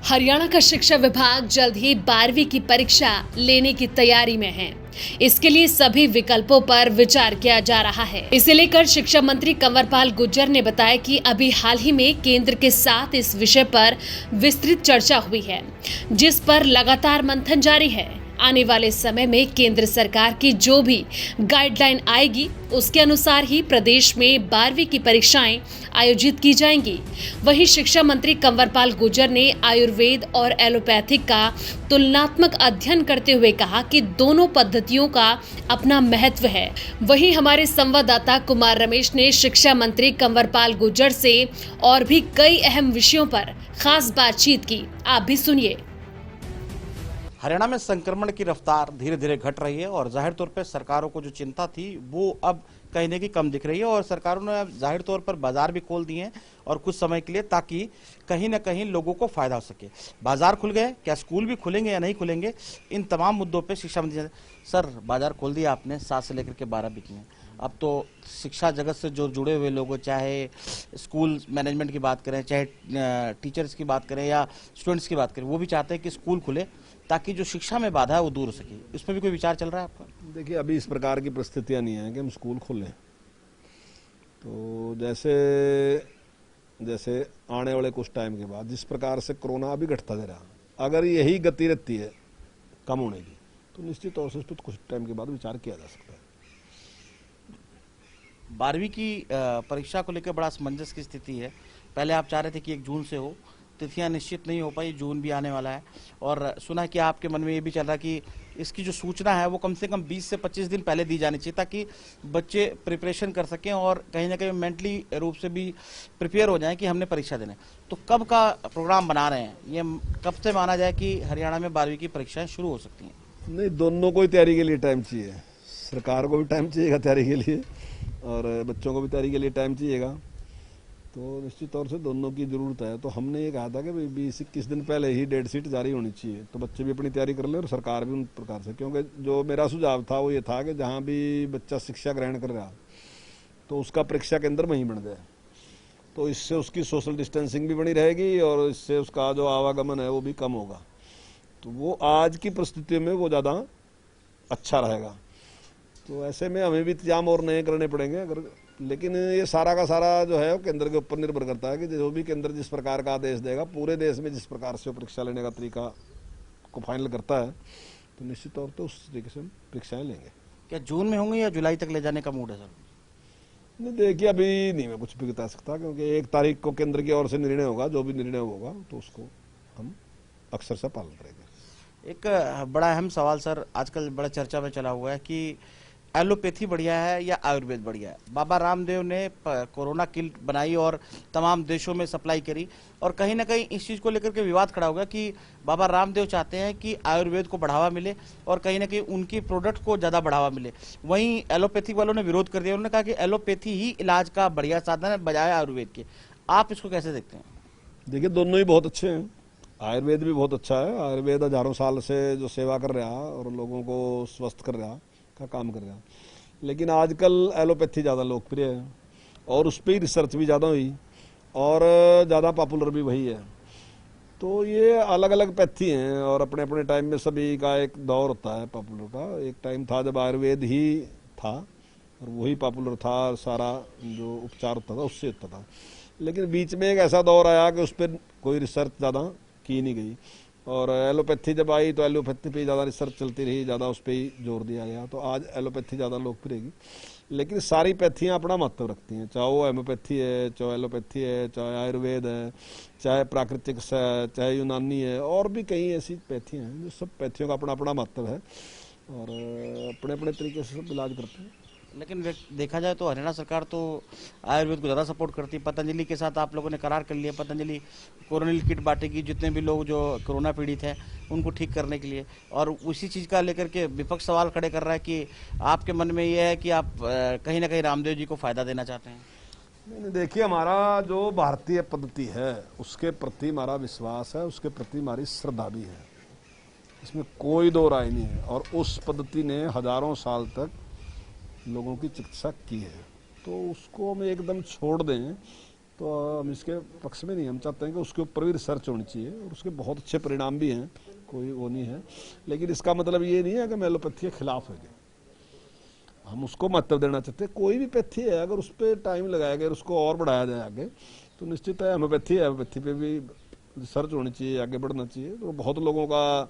हरियाणा का शिक्षा विभाग जल्द ही 12वीं की परीक्षा लेने की तैयारी में है। इसके लिए सभी विकल्पों पर विचार किया जा रहा है। इसे लेकर शिक्षा मंत्री कंवरपाल गुर्जर ने बताया कि अभी हाल ही में केंद्र के साथ इस विषय पर विस्तृत चर्चा हुई है, जिस पर लगातार मंथन जारी है। आने वाले समय में केंद्र सरकार की जो भी गाइडलाइन आएगी, उसके अनुसार ही प्रदेश में 12वीं की परीक्षाएं आयोजित की जाएंगी। वहीं शिक्षा मंत्री कंवरपाल गुर्जर ने आयुर्वेद और एलोपैथिक का तुलनात्मक अध्ययन करते हुए कहा कि दोनों पद्धतियों का अपना महत्व है। वहीं हमारे संवाददाता कुमार रमेश ने शिक्षा मंत्री कंवरपाल गुर्जर से और भी कई अहम विषयों पर खास बातचीत की। आप भी सुनिए। हरियाणा में संक्रमण की रफ्तार धीरे धीरे घट रही है और जाहिर तौर पर सरकारों को जो चिंता थी वो अब कहीं न कहीं कम दिख रही है और सरकारों ने अब जाहिर तौर पर बाजार भी खोल दिए हैं और कुछ समय के लिए, ताकि कहीं न कहीं लोगों को फायदा हो सके। बाजार खुल गए, क्या स्कूल भी खुलेंगे या नहीं खुलेंगे, इन तमाम मुद्दों पे शिक्षा मंत्री सर बाजार खोल दिया आपने 7 से लेकर के 12 भी किए। अब तो शिक्षा जगत से जो जुड़े हुए लोग, चाहे स्कूल मैनेजमेंट की बात करें, चाहे टीचर्स की बात करें या स्टूडेंट्स की बात करें, वो भी चाहते हैं कि स्कूल खुले ताकि जो शिक्षा में बाधा है वो दूर हो सके। इस पर भी कोई विचार चल रहा है आपका? देखिए, अभी इस प्रकार की परिस्थितियां नहीं है कि हम स्कूल खोलें। तो जैसे आने वाले कुछ टाइम के बाद जिस प्रकार से कोरोना अभी घटता जा रहा, अगर यही गति रहती है कम होने की, तो निश्चित तौर से इस पर कुछ टाइम के बाद विचार किया जा सकता है। 12वीं की परीक्षा को लेकर बड़ा असमंजस की स्थिति है। पहले आप चाह रहे थे कि 1 जून से हो, तिथियां निश्चित नहीं हो पाई, जून भी आने वाला है और सुना कि आपके मन में ये भी चल रहा है कि इसकी जो सूचना है वो कम से कम 20 से 25 दिन पहले दी जानी चाहिए, ताकि बच्चे प्रिपरेशन कर सकें और कहीं ना कहीं मेंटली रूप से भी प्रिपेयर हो जाएं कि हमने परीक्षा देना है। तो कब का प्रोग्राम बना रहे हैं, ये कब से माना जाए कि हरियाणा में 12वीं की परीक्षाएं शुरू हो सकती हैं? नहीं, दोनों को ही तैयारी के लिए टाइम चाहिए। सरकार को भी टाइम चाहिएगा तैयारी के लिए और बच्चों को भी तैयारी के लिए टाइम चाहिएगा। तो निश्चित तौर से दोनों की ज़रूरत है। तो हमने ये कहा था कि 20-21 दिन पहले ही डेट शीट जारी होनी चाहिए, तो बच्चे भी अपनी तैयारी कर लें और सरकार भी उन प्रकार से। क्योंकि जो मेरा सुझाव था वो ये था कि जहाँ भी बच्चा शिक्षा ग्रहण कर रहा तो उसका परीक्षा केंद्र वहीं बन जाए, तो इससे उसकी सोशल डिस्टेंसिंग भी बनी रहेगी और इससे उसका जो आवागमन है वो भी कम होगा। तो वो आज की परिस्थितियों में वो ज़्यादा अच्छा रहेगा। तो ऐसे में हमें भी इंतजाम और नए करने पड़ेंगे अगर, लेकिन ये सारा का सारा जो है वो केंद्र के ऊपर निर्भर करता है कि जो भी केंद्र जिस प्रकार का आदेश देगा, पूरे देश में जिस प्रकार से परीक्षा लेने का तरीका को फाइनल करता है, तो निश्चित तौर पर उस तरीके से हम परीक्षाएं लेंगे। क्या जून में होंगे या जुलाई तक ले जाने का मूड है सर? नहीं, देखिए अभी नहीं मैं कुछ भी बता सकता, क्योंकि 1 तारीख को केंद्र की ओर से निर्णय होगा, जो भी निर्णय होगा तो उसको हम अक्सर पालन करेंगे। एक बड़ा अहम सवाल सर आजकल बड़ा चर्चा में चला हुआ है कि एलोपैथी बढ़िया है या आयुर्वेद बढ़िया है। बाबा रामदेव ने कोरोना किट बनाई और तमाम देशों में सप्लाई करी और कहीं ना कहीं इस चीज़ को लेकर के विवाद खड़ा होगा कि बाबा रामदेव चाहते हैं कि आयुर्वेद को बढ़ावा मिले और कहीं ना कहीं उनकी प्रोडक्ट को ज़्यादा बढ़ावा मिले। वहीं एलोपैथी वालों ने विरोध कर दिया, उन्होंने कहा कि एलोपैथी ही इलाज का बढ़िया साधन है बजाय आयुर्वेद के। आप इसको कैसे देखते हैं? देखिए, दोनों ही बहुत अच्छे हैं। आयुर्वेद भी बहुत अच्छा है। आयुर्वेद हजारों साल से जो सेवा कर रहा और लोगों को स्वस्थ कर रहा का काम कर रहा, लेकिन आजकल एलोपैथी ज़्यादा लोकप्रिय है और उस पर ही रिसर्च भी ज़्यादा हुई और ज़्यादा पॉपुलर भी वही है। तो ये अलग अलग पैथी हैं और अपने अपने टाइम में सभी का एक दौर होता है पॉपुलर का। एक टाइम था जब आयुर्वेद ही था और वही पॉपुलर था, सारा जो उपचार होता था उससे होता था। लेकिन बीच में एक ऐसा दौर आया कि उस पर कोई रिसर्च ज़्यादा की नहीं गई और एलोपैथी जब आई तो एलोपैथी पे ज़्यादा रिसर्च चलती रही, ज़्यादा उस पर ही जोर दिया गया। तो आज एलोपैथी ज़्यादा लोकप्रिय है, लेकिन सारी पैथियाँ अपना महत्व रखती हैं, चाहे वो होम्योपैथी है, चाहे एलोपैथी है, चाहे आयुर्वेद है, चाहे प्राकृतिक है, चाहे यूनानी है, और भी कई ऐसी पैथियाँ हैं जो सब पैथियों का अपना अपना महत्व है और अपने अपने तरीके से सब इलाज करते हैं। लेकिन देखा जाए तो हरियाणा सरकार तो आयुर्वेद को ज़्यादा सपोर्ट करती है। पतंजलि के साथ आप लोगों ने करार कर लिया, पतंजलि कोरोनिल किट बांटेगी जितने भी लोग जो कोरोना पीड़ित हैं उनको ठीक करने के लिए, और उसी चीज़ का लेकर के विपक्ष सवाल खड़े कर रहा है कि आपके मन में ये है कि आप कहीं ना कहीं रामदेव जी को फ़ायदा देना चाहते हैं। नहीं, देखिए हमारा जो भारतीय पद्धति है उसके प्रति हमारा विश्वास है, उसके प्रति हमारी श्रद्धा भी है, इसमें कोई दो राय नहीं है। और उस पद्धति ने हजारों साल तक लोगों की चिकित्सा की है, तो उसको हम एकदम छोड़ दें तो हम इसके पक्ष में नहीं, हम चाहते हैं कि उसके ऊपर भी रिसर्च होनी चाहिए और उसके बहुत अच्छे परिणाम भी हैं, कोई वो नहीं है। लेकिन इसका मतलब ये नहीं है कि हम एलोपैथी के खिलाफ है, हम उसको महत्व देना चाहते हैं। कोई भी पैथी है अगर उस पर टाइम लगाया गया, उसको और बढ़ाया जाए आगे, तो निश्चित है होम्योपैथी है, होम्योपैथी पे भी रिसर्च होनी चाहिए, आगे बढ़ना चाहिए। तो बहुत लोगों का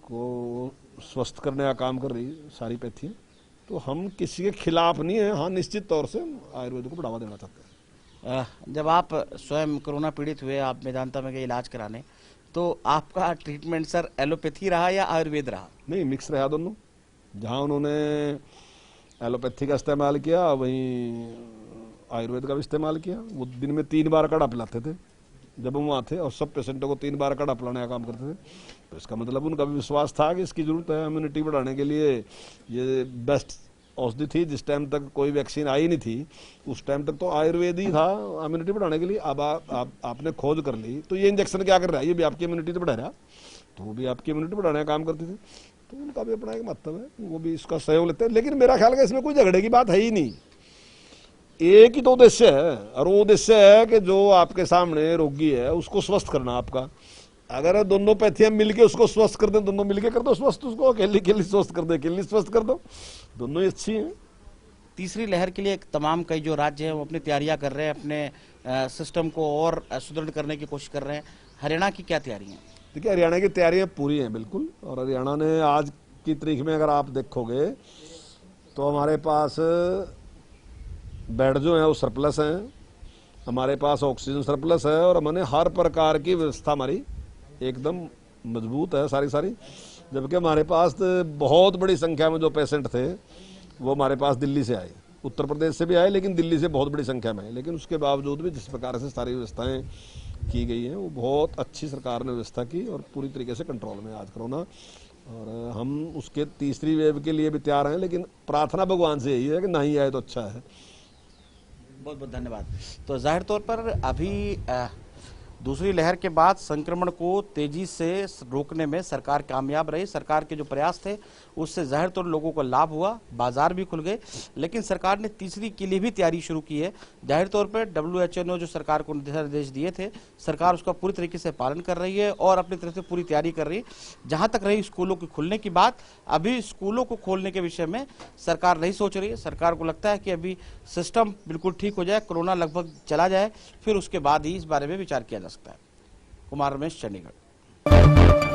को स्वस्थ करने का काम कर रही है सारी पैथियाँ, तो हम किसी के खिलाफ नहीं है। हाँ, निश्चित तौर से आयुर्वेद को बढ़ावा देना चाहते हैं। जब आप स्वयं कोरोना पीड़ित हुए, आप मेदांता में गए इलाज कराने, तो आपका ट्रीटमेंट सर एलोपैथी रहा या आयुर्वेद रहा? नहीं, मिक्स रहा दोनों। जहाँ उन्होंने एलोपैथी का इस्तेमाल किया वहीं आयुर्वेद का भी इस्तेमाल किया। वो दिन में 3 बार काढ़ा पिलाते थे जब हम वहाँ थे, और सब पेशेंटों को 3 बार काढ़ा पिलाने का काम करते थे। तो इसका मतलब उनका भी विश्वास था कि इसकी ज़रूरत है, इम्यूनिटी बढ़ाने के लिए ये बेस्ट औषधि थी। जिस टाइम तक कोई वैक्सीन आई नहीं थी उस टाइम तक तो आयुर्वेद ही था इम्यूनिटी बढ़ाने के लिए। अब आपने खोज कर ली, तो ये इंजेक्शन क्या कर रहा है, ये भी आपकी इम्यूनिटी तो बढ़ा रहा, तो वो भी आपकी इम्यूनिटी बढ़ाने का काम करते थे। तो उनका भी अपना एक महत्व है, वो भी इसका सहयोग लेते हैं। लेकिन मेरा ख्याल है इसमें कोई झगड़े की बात है ही नहीं, एक ही तो उद्देश्य है, और वो उद्देश्य है कि जो आपके सामने रोगी है उसको स्वस्थ करना आपका। अगर दोनों पैथियां मिलके उसको स्वस्थ कर दें, दोनों मिलके कर दो स्वस्थ, उसको अकेली स्वस्थ कर दे, अकेली स्वस्थ कर दो, दोनों ही अच्छी हैं। तीसरी लहर के लिए तमाम कई जो राज्य हैं वो अपनी तैयारियां कर रहे हैं, अपने सिस्टम को और सुदृढ़ करने की कोशिश कर रहे हैं। हरियाणा की क्या तैयारी है? देखिए, हरियाणा की तैयारियां पूरी हैं बिल्कुल, और हरियाणा ने आज की तारीख में अगर आप देखोगे तो हमारे पास बेड जो है वो सरप्लस हैं, हमारे पास ऑक्सीजन सरप्लस है, और हमने हर प्रकार की व्यवस्था हमारी एकदम मजबूत है सारी। जबकि हमारे पास बहुत बड़ी संख्या में जो पेशेंट थे वो हमारे पास दिल्ली से आए, उत्तर प्रदेश से भी आए, लेकिन दिल्ली से बहुत बड़ी संख्या में आए। लेकिन उसके बावजूद भी जिस प्रकार से सारी व्यवस्थाएं की गई हैं वो बहुत अच्छी सरकार ने व्यवस्था की, और पूरी तरीके से कंट्रोल में आज कोरोना। और हम उसके तीसरी वेव के लिए भी तैयार हैं, लेकिन प्रार्थना भगवान से यही है कि नहीं आए तो अच्छा है। बहुत बहुत धन्यवाद। तो जाहिर तौर पर अभी दूसरी लहर के बाद संक्रमण को तेजी से रोकने में सरकार कामयाब रही। सरकार के जो प्रयास थे उससे जाहिर तौर लोगों को लाभ हुआ, बाजार भी खुल गए। लेकिन सरकार ने तीसरी के लिए भी तैयारी शुरू की है। जाहिर तौर पर WHO ने जो सरकार को निर्देश दिए थे, सरकार उसका पूरी तरीके से पालन कर रही है और अपनी तरफ से पूरी तैयारी कर रही है। जहां तक रही स्कूलों के खुलने की बात, अभी स्कूलों को खोलने के विषय में सरकार नहीं सोच रही है। सरकार को लगता है कि अभी सिस्टम बिल्कुल ठीक हो जाए, कोरोना लगभग चला जाए, फिर उसके बाद ही इस बारे में विचार किया जा सकता है। कुमार रमेश, चंडीगढ़।